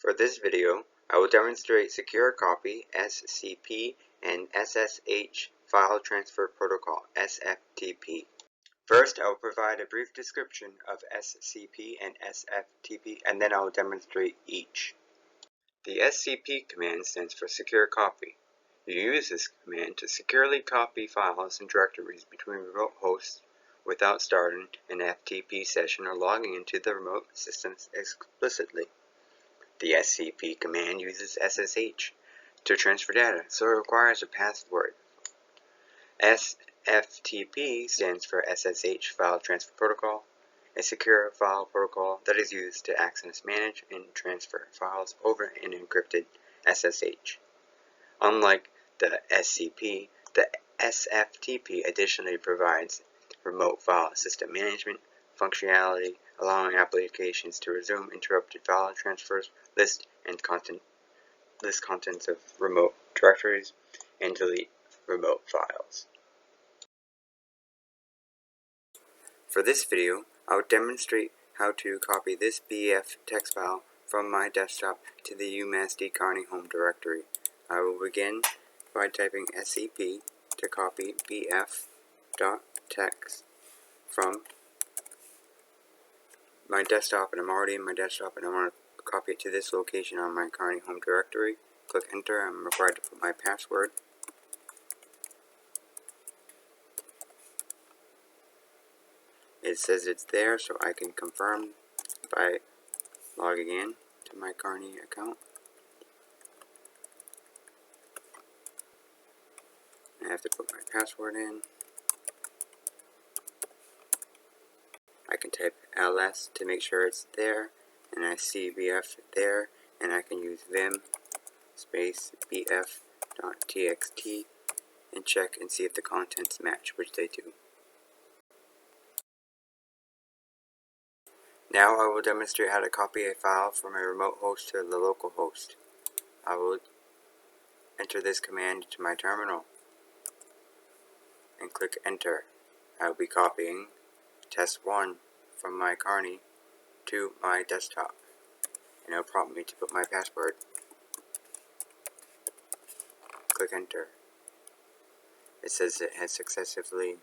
For this video, I will demonstrate Secure Copy (SCP) and SSH File Transfer Protocol (SFTP). First, I will provide a brief description of SCP and SFTP, and then I will demonstrate each. The SCP command stands for Secure Copy. You use this command to securely copy files and directories between remote hosts without starting an FTP session or logging into the remote systems explicitly. The SCP command uses SSH to transfer data, so it requires a password. SFTP stands for SSH File Transfer Protocol, a secure file protocol that is used to access, manage, and transfer files over an encrypted SSH. Unlike the SCP, the SFTP additionally provides remote file system management functionality, allowing applications to resume interrupted file transfers, list contents of remote directories, and delete remote files. For this video, I will demonstrate how to copy this BF text file from my desktop to the UMassD Kearney home directory. I will begin by typing SCP to copy bf.text from my desktop, and I'm already in my desktop and I want to copy it to this location on my Kearney home directory. Click enter. I'm required to put my password. It says it's there, so I can confirm by logging in to my Kearney account. I have to put my password in. I can type ls to make sure it's there, and I see bf there, and I can use vim space bf.txt and check and see if the contents match, which they do. Now I will demonstrate how to copy a file from a remote host to the local host. I will enter this command to my terminal and click enter. I will be copying test1 from my Kearney to my desktop, and it will prompt me to put my password. Click enter. It says it has successfully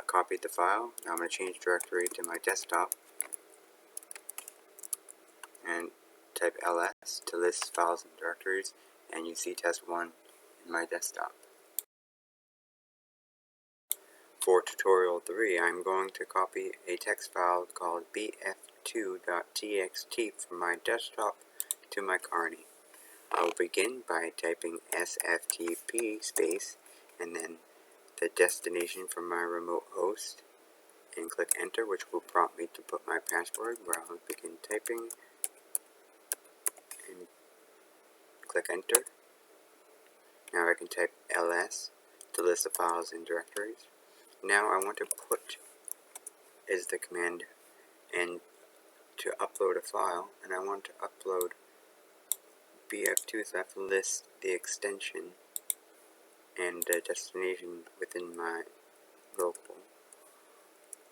copied the file. Now I'm going to change directory to my desktop and type ls to list files and directories, and you see test1 in my desktop. For tutorial 3, I'm going to copy a text file called bf2.txt from my desktop to my Kearney. I will begin by typing SFTP space and then the destination from my remote host and click enter, which will prompt me to put my password, where I will begin typing and click enter. Now I can type ls to list the files and directories. Now I want to put is the command and to upload a file, and I want to upload bf2, so I have to list the extension and the destination within my local,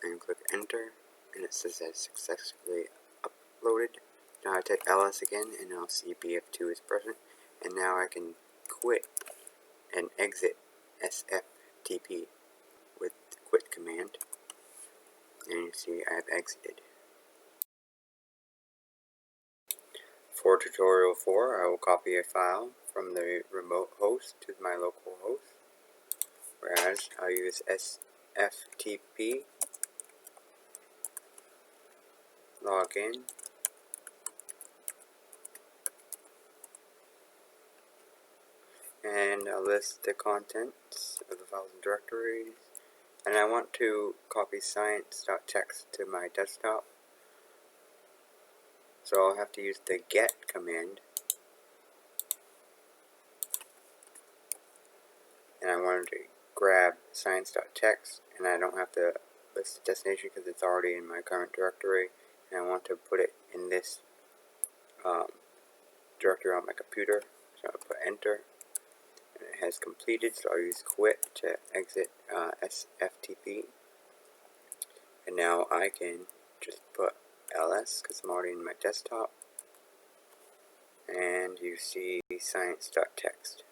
and click enter, and it says that successfully uploaded. Now I type ls again, and I'll see bf2 is present, and now I can quit and exit SFTP with the quit command, and you see I have exited. For tutorial 4, I will copy a file from the remote host to my local host, whereas I'll use SFTP, log in, and I'll list the contents of the files and directories, and I want to copy science.txt to my desktop, so I'll have to use the get command, and I wanted to grab science.txt, and I don't have to list the destination because it's already in my current directory, and I want to put it in this directory on my computer, so I'll put enter, and it has completed, so I'll use quit to exit SFTP, and now I can just put ls because I'm already in my desktop, and you see science.txt.